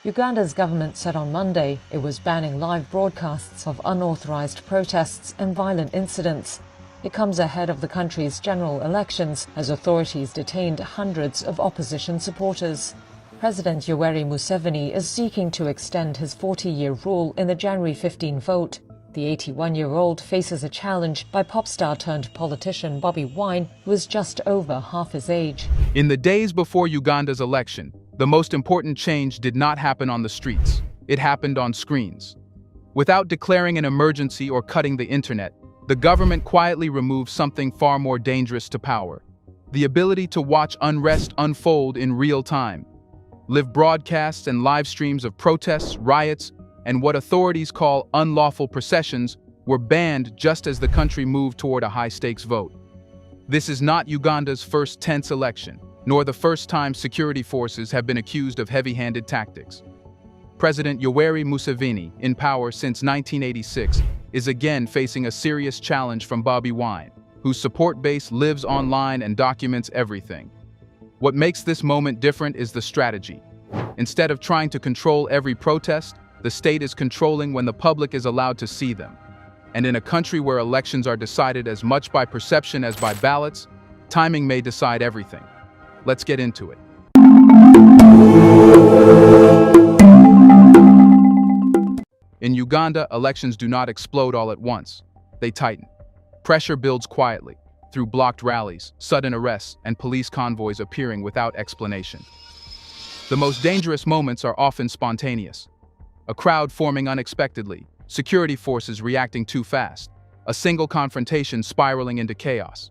Uganda's government said on Monday it was banning live broadcasts of unauthorized protests and violent incidents. It comes ahead of the country's general elections as authorities detained hundreds of opposition supporters. President Yoweri Museveni is seeking to extend his 40-year rule in the January 15 vote. The 81-year-old faces a challenge by pop star turned politician Bobi Wine, who is just over half his age. In the days before Uganda's election, the most important change did not happen on the streets. It happened on screens. Without declaring an emergency or cutting the internet, the government quietly removed something far more dangerous to power: the ability to watch unrest unfold in real time. Live broadcasts and live streams of protests, riots, and what authorities call unlawful processions were banned just as the country moved toward a high-stakes vote. This is not Uganda's first tense election, nor the first time security forces have been accused of heavy-handed tactics. President Yoweri Museveni, in power since 1986, is again facing a serious challenge from Bobi Wine, whose support base lives online and documents everything. What makes this moment different is the strategy. Instead of trying to control every protest, the state is controlling when the public is allowed to see them. And in a country where elections are decided as much by perception as by ballots, timing may decide everything. Let's get into it. In Uganda, elections do not explode all at once. They tighten. Pressure builds quietly, through blocked rallies, sudden arrests, and police convoys appearing without explanation. The most dangerous moments are often spontaneous. A crowd forming unexpectedly, security forces reacting too fast, a single confrontation spiraling into chaos.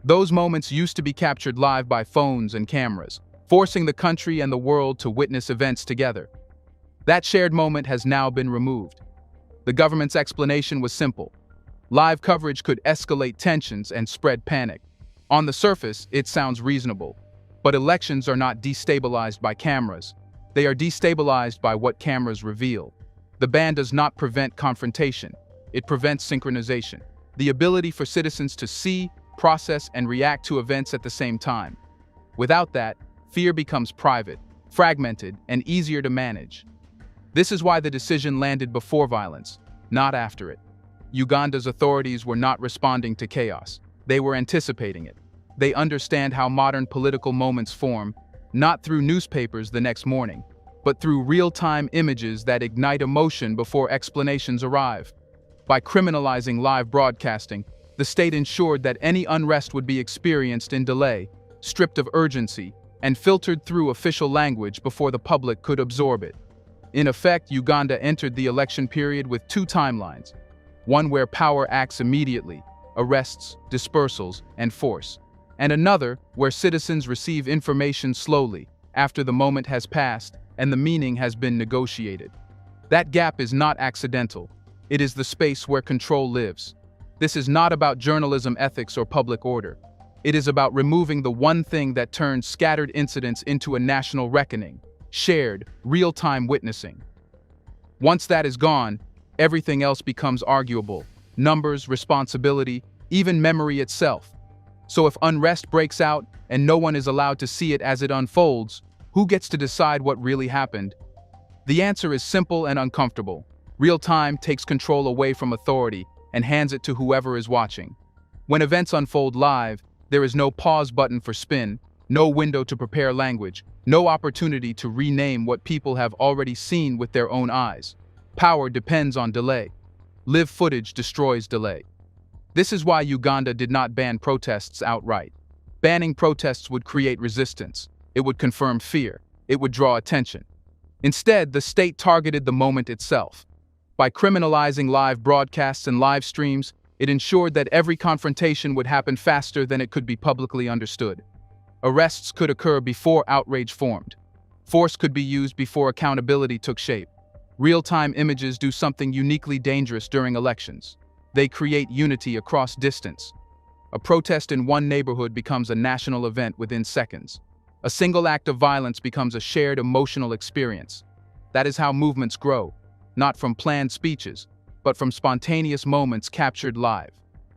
Those moments used to be captured live by phones and cameras, forcing the country and the world to witness events together. That shared moment has now been removed. The government's explanation was simple: live coverage could escalate tensions and spread panic. On the surface, it sounds reasonable. But elections are not destabilized by cameras. They are destabilized by what cameras reveal. The ban does not prevent confrontation. It prevents synchronization, the ability for citizens to see, process, and react to events at the same time. Without that, fear becomes private, fragmented, and easier to manage. This is why the decision landed before violence, not after it. Uganda's authorities were not responding to chaos. They were anticipating it. They understand how modern political moments form, not through newspapers the next morning, but through real-time images that ignite emotion before explanations arrive. By criminalizing live broadcasting, the state ensured that any unrest would be experienced in delay, stripped of urgency, and filtered through official language before the public could absorb it. In effect, Uganda entered the election period with two timelines: one where power acts immediately, arrests, dispersals, and force, and another where citizens receive information slowly, after the moment has passed and the meaning has been negotiated. That gap is not accidental. It is the space where control lives. This is not about journalism ethics or public order. It is about removing the one thing that turns scattered incidents into a national reckoning: shared, real-time witnessing. Once that is gone, everything else becomes arguable: numbers, responsibility, even memory itself. So if unrest breaks out and no one is allowed to see it as it unfolds, who gets to decide what really happened? The answer is simple and uncomfortable. Real time takes control away from authority and hands it to whoever is watching. When events unfold live, there is no pause button for spin, no window to prepare language, no opportunity to rename what people have already seen with their own eyes. Power depends on delay. Live footage destroys delay. This is why Uganda did not ban protests outright. Banning protests would create resistance. It would confirm fear. It would draw attention. Instead, the state targeted the moment itself. By criminalizing live broadcasts and live streams, it ensured that every confrontation would happen faster than it could be publicly understood. Arrests could occur before outrage formed. Force could be used before accountability took shape. Real-time images do something uniquely dangerous during elections. They create unity across distance. A protest in one neighborhood becomes a national event within seconds. A single act of violence becomes a shared emotional experience. That is how movements grow, not from planned speeches, but from spontaneous moments captured live.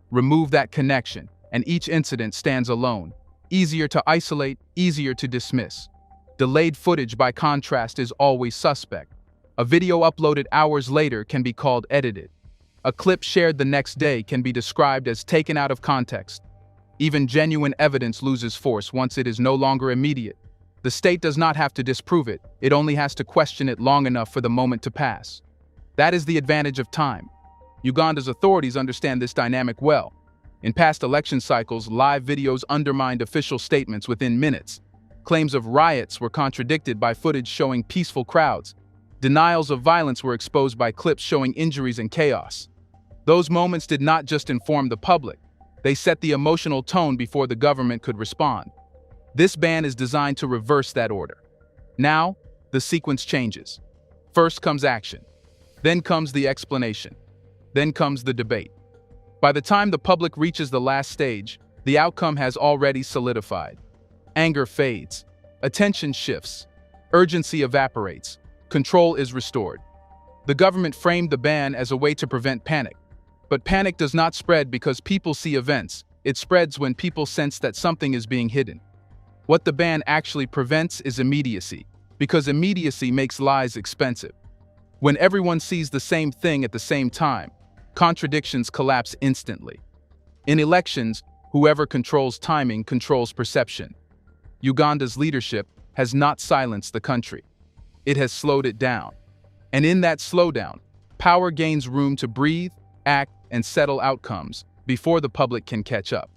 Remove that connection, and each incident stands alone. Easier to isolate, easier to dismiss. Delayed footage, by contrast, is always suspect. A video uploaded hours later can be called edited. A clip shared the next day can be described as taken out of context. Even genuine evidence loses force once it is no longer immediate. The state does not have to disprove it, it only has to question it long enough for the moment to pass. That is the advantage of time. Uganda's authorities understand this dynamic well. In past election cycles, live videos undermined official statements within minutes. Claims of riots were contradicted by footage showing peaceful crowds. Denials of violence were exposed by clips showing injuries and chaos. Those moments did not just inform the public, they set the emotional tone before the government could respond. This ban is designed to reverse that order. Now, the sequence changes. First comes action. Then comes the explanation. Then comes the debate. By the time the public reaches the last stage, the outcome has already solidified. Anger fades. Attention shifts. Urgency evaporates. Control is restored. The government framed the ban as a way to prevent panic. But panic does not spread because people see events. It spreads when people sense that something is being hidden. What the ban actually prevents is immediacy, because immediacy makes lies expensive. When everyone sees the same thing at the same time, contradictions collapse instantly. In elections, whoever controls timing controls perception. Uganda's leadership has not silenced the country. It has slowed it down. And in that slowdown, power gains room to breathe, act, and settle outcomes before the public can catch up.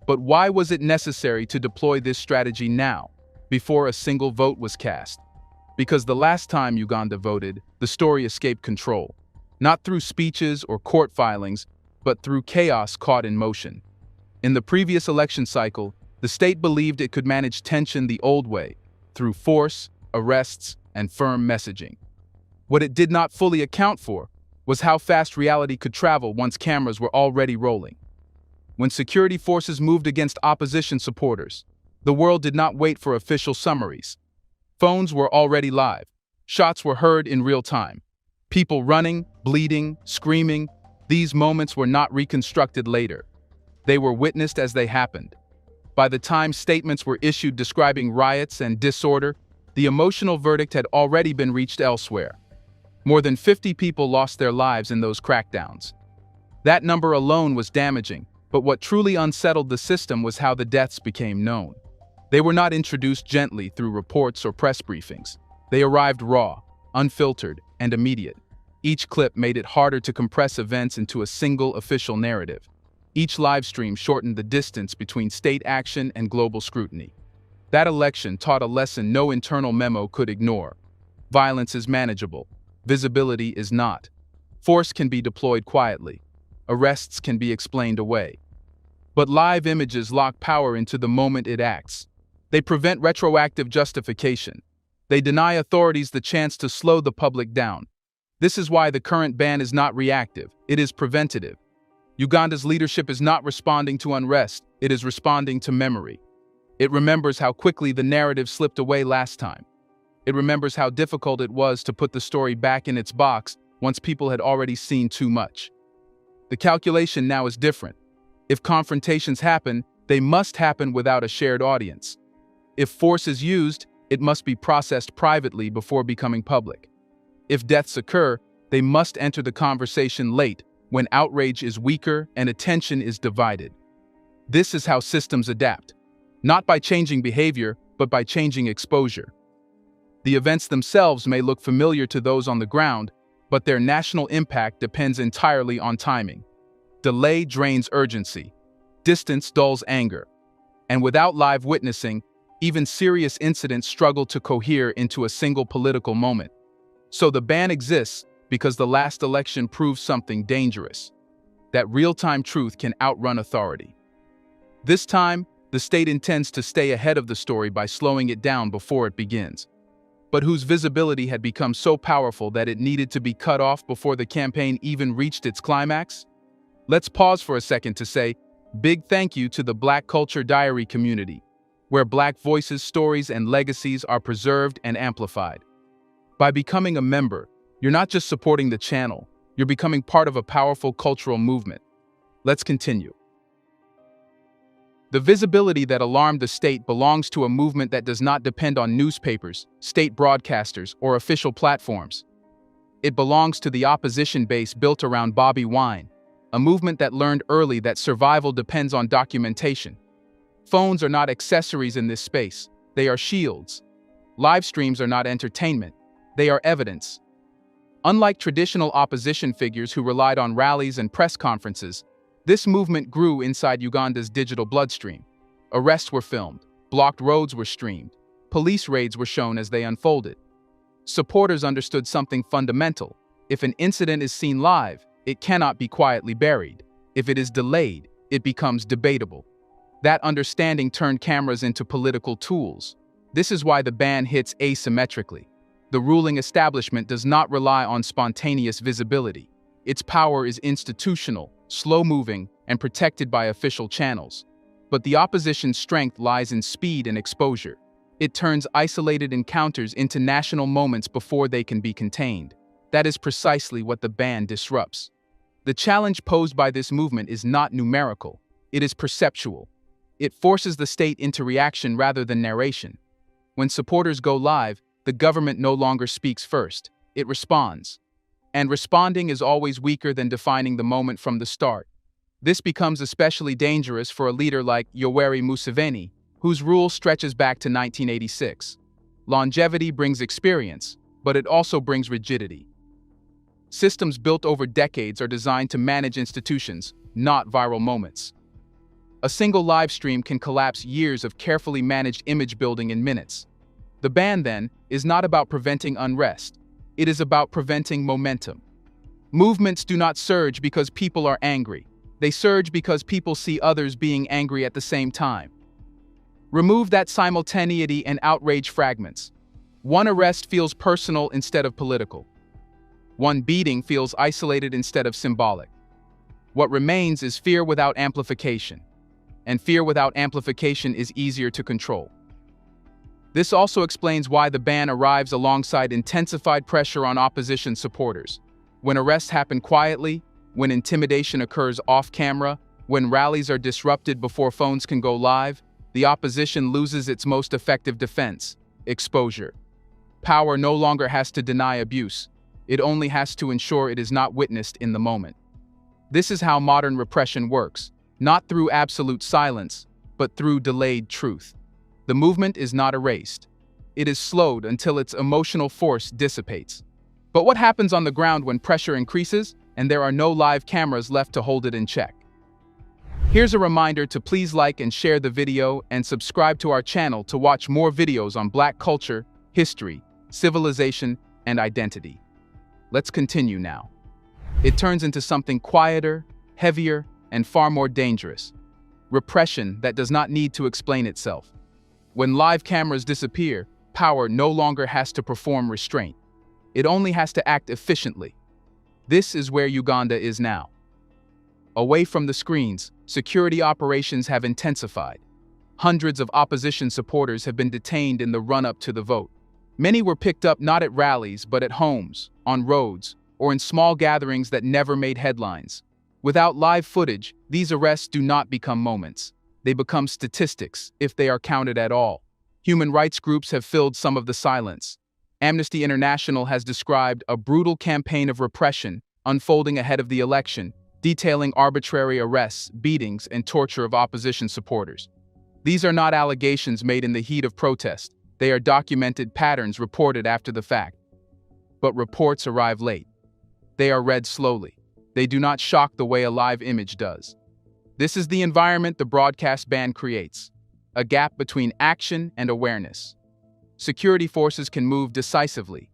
But why was it necessary to deploy this strategy now, before a single vote was cast? Because the last time Uganda voted, the story escaped control. Not through speeches or court filings, but through chaos caught in motion. In the previous election cycle, the state believed it could manage tension the old way, through force, arrests, and firm messaging. What it did not fully account for was how fast reality could travel once cameras were already rolling. When security forces moved against opposition supporters, the world did not wait for official summaries. Phones were already live. Shots were heard in real time. People running, bleeding, screaming. These moments were not reconstructed later. They were witnessed as they happened. By the time statements were issued describing riots and disorder, the emotional verdict had already been reached elsewhere. More than 50 people lost their lives in those crackdowns. That number alone was damaging, but what truly unsettled the system was how the deaths became known. They were not introduced gently through reports or press briefings. They arrived raw, unfiltered, and immediate. Each clip made it harder to compress events into a single official narrative. Each live stream shortened the distance between state action and global scrutiny. That election taught a lesson no internal memo could ignore. Violence is manageable. Visibility is not. Force can be deployed quietly. Arrests can be explained away. But live images lock power into the moment it acts. They prevent retroactive justification. They deny authorities the chance to slow the public down. This is why the current ban is not reactive, it is preventative. Uganda's leadership is not responding to unrest, it is responding to memory. It remembers how quickly the narrative slipped away last time. It remembers how difficult it was to put the story back in its box once people had already seen too much. The calculation now is different. If confrontations happen, they must happen without a shared audience. If force is used, it must be processed privately before becoming public. If deaths occur, they must enter the conversation late, when outrage is weaker and attention is divided. This is how systems adapt, not by changing behavior, but by changing exposure. The events themselves may look familiar to those on the ground, but their national impact depends entirely on timing. Delay drains urgency. Distance dulls anger. And without live witnessing, even serious incidents struggle to cohere into a single political moment. So the ban exists because the last election proved something dangerous: that real-time truth can outrun authority. This time, the state intends to stay ahead of the story by slowing it down before it begins. But whose visibility had become so powerful that it needed to be cut off before the campaign even reached its climax? Let's pause for a second to say big thank you to the Black Culture Diary community, where Black voices, stories, and legacies are preserved and amplified. By becoming a member, you're not just supporting the channel, you're becoming part of a powerful cultural movement. Let's continue. The visibility that alarmed the state belongs to a movement that does not depend on newspapers, state broadcasters, or official platforms. It belongs to the opposition base built around Bobi Wine, a movement that learned early that survival depends on documentation. Phones are not accessories in this space, they are shields. Live streams are not entertainment, they are evidence. Unlike traditional opposition figures who relied on rallies and press conferences, this movement grew inside Uganda's digital bloodstream. Arrests were filmed, blocked roads were streamed, police raids were shown as they unfolded. Supporters understood something fundamental. If an incident is seen live, it cannot be quietly buried. If it is delayed, it becomes debatable. That understanding turned cameras into political tools. This is why the ban hits asymmetrically. The ruling establishment does not rely on spontaneous visibility. Its power is institutional, slow-moving, and protected by official channels. But the opposition's strength lies in speed and exposure. It turns isolated encounters into national moments before they can be contained. That is precisely what the ban disrupts. The challenge posed by this movement is not numerical, it is perceptual. It forces the state into reaction rather than narration. When supporters go live, the government no longer speaks first, it responds. And responding is always weaker than defining the moment from the start. This becomes especially dangerous for a leader like Yoweri Museveni, whose rule stretches back to 1986. Longevity brings experience, but it also brings rigidity. Systems built over decades are designed to manage institutions, not viral moments. A single live stream can collapse years of carefully managed image building in minutes. The ban, then, is not about preventing unrest. It is about preventing momentum. Movements do not surge because people are angry. They surge because people see others being angry at the same time. Remove that simultaneity and outrage fragments. One arrest feels personal instead of political. One beating feels isolated instead of symbolic. What remains is fear without amplification. And fear without amplification is easier to control. This also explains why the ban arrives alongside intensified pressure on opposition supporters. When arrests happen quietly, when intimidation occurs off-camera, when rallies are disrupted before phones can go live, the opposition loses its most effective defense: exposure. Power no longer has to deny abuse. It only has to ensure it is not witnessed in the moment. This is how modern repression works, not through absolute silence, but through delayed truth. The movement is not erased. It is slowed until its emotional force dissipates. But what happens on the ground when pressure increases and there are no live cameras left to hold it in check? Here's a reminder to please like and share the video and subscribe to our channel to watch more videos on Black culture, history, civilization, and identity. Let's continue now. It turns into something quieter, heavier, and far more dangerous. Repression that does not need to explain itself. When live cameras disappear, power no longer has to perform restraint. It only has to act efficiently. This is where Uganda is now. Away from the screens, security operations have intensified. Hundreds of opposition supporters have been detained in the run-up to the vote. Many were picked up not at rallies but at homes, on roads, or in small gatherings that never made headlines. Without live footage, these arrests do not become moments. They become statistics, if they are counted at all. Human rights groups have filled some of the silence. Amnesty International has described a brutal campaign of repression unfolding ahead of the election, detailing arbitrary arrests, beatings, and torture of opposition supporters. These are not allegations made in the heat of protest. They are documented patterns reported after the fact. But reports arrive late. They are read slowly. They do not shock the way a live image does. This is the environment the broadcast ban creates, a gap between action and awareness. Security forces can move decisively,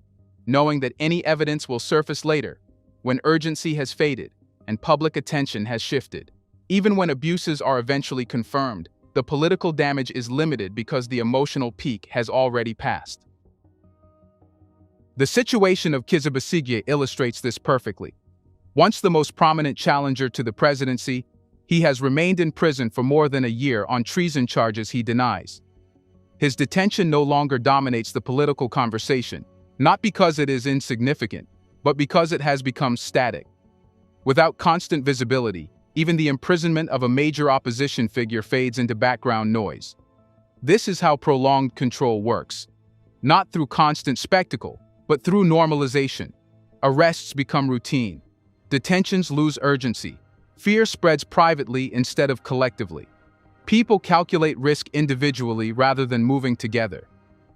knowing that any evidence will surface later, when urgency has faded and public attention has shifted. Even when abuses are eventually confirmed, the political damage is limited because the emotional peak has already passed. The situation of Kizza Besigye illustrates this perfectly. Once the most prominent challenger to the presidency, he has remained in prison for more than a year on treason charges he denies. His detention no longer dominates the political conversation, not because it is insignificant, but because it has become static. Without constant visibility, Even the imprisonment of a major opposition figure fades into background noise. This is how prolonged control works. Not through constant spectacle, but through normalization. Arrests become routine. Detentions lose urgency. Fear spreads privately instead of collectively. People calculate risk individually rather than moving together.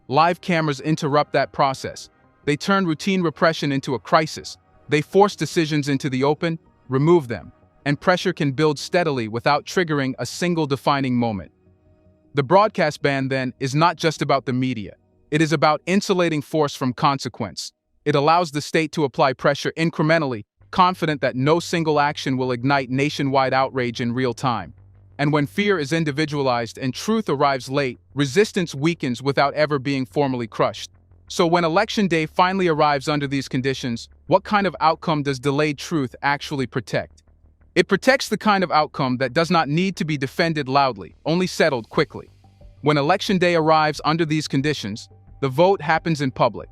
Live cameras interrupt that process. They turn routine repression into a crisis. They force decisions into the open, remove them, and pressure can build steadily without triggering a single defining moment. The broadcast ban, then, is not just about the media. It is about insulating force from consequence. It allows the state to apply pressure incrementally, confident that no single action will ignite nationwide outrage in real time. And when fear is individualized and truth arrives late, resistance weakens without ever being formally crushed. So when Election Day finally arrives under these conditions, what kind of outcome does delayed truth actually protect? It protects the kind of outcome that does not need to be defended loudly, only settled quickly. When Election Day arrives under these conditions, the vote happens in public.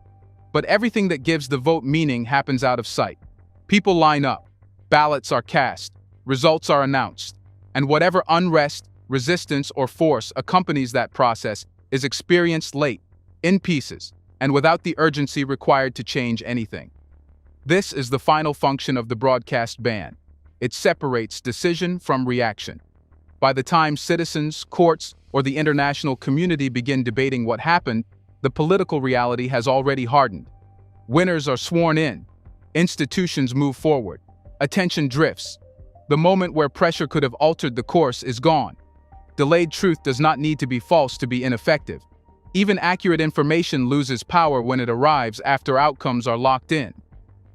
But everything that gives the vote meaning happens out of sight. People line up, ballots are cast, results are announced, and whatever unrest, resistance, or force accompanies that process is experienced late, in pieces, and without the urgency required to change anything. This is the final function of the broadcast ban. It separates decision from reaction. By the time citizens, courts, or the international community begin debating what happened, the political reality has already hardened. Winners are sworn in. Institutions move forward. Attention drifts. The moment where pressure could have altered the course is gone. Delayed truth does not need to be false to be ineffective. Even accurate information loses power when it arrives after outcomes are locked in.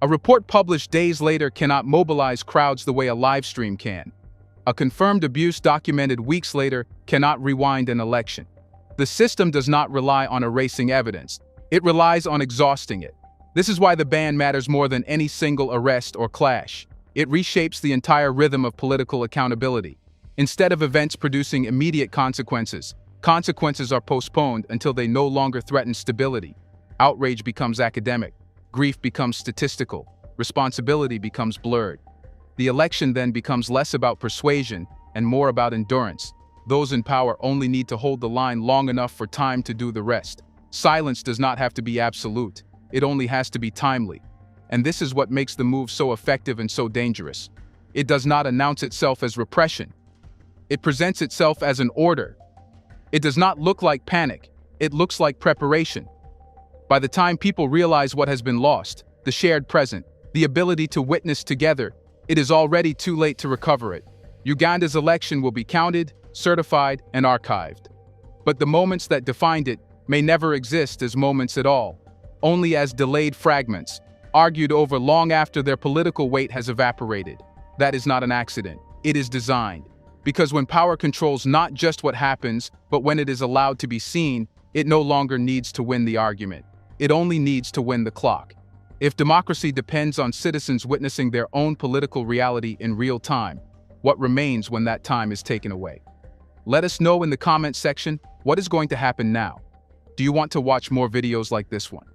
A report published days later cannot mobilize crowds the way a live stream can. A confirmed abuse documented weeks later cannot rewind an election. The system does not rely on erasing evidence. It relies on exhausting it. This is why the ban matters more than any single arrest or clash. It reshapes the entire rhythm of political accountability. Instead of events producing immediate consequences, consequences are postponed until they no longer threaten stability. Outrage becomes academic. Grief becomes statistical. Responsibility becomes blurred. The election then becomes less about persuasion and more about endurance. Those in power only need to hold the line long enough for time to do the rest. Silence does not have to be absolute. It only has to be timely. And this is what makes the move so effective and so dangerous. It does not announce itself as repression. It presents itself as an order. It does not look like panic. It looks like preparation. By the time people realize what has been lost, the shared present, the ability to witness together, it is already too late to recover it. Uganda's election will be counted, certified, and archived. But the moments that defined it may never exist as moments at all, only as delayed fragments, argued over long after their political weight has evaporated. That is not an accident. It is designed. Because when power controls not just what happens, but when it is allowed to be seen, it no longer needs to win the argument. It only needs to win the clock. If democracy depends on citizens witnessing their own political reality in real time, what remains when that time is taken away? Let us know in the comments section what is going to happen now. Do you want to watch more videos like this one?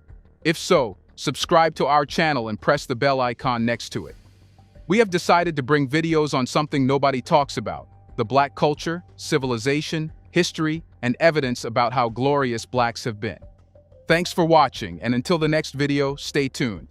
If so, subscribe to our channel and press the bell icon next to it. We have decided to bring videos on something nobody talks about: the Black culture, civilization, history, and evidence about how glorious Blacks have been. Thanks for watching, and until the next video, stay tuned.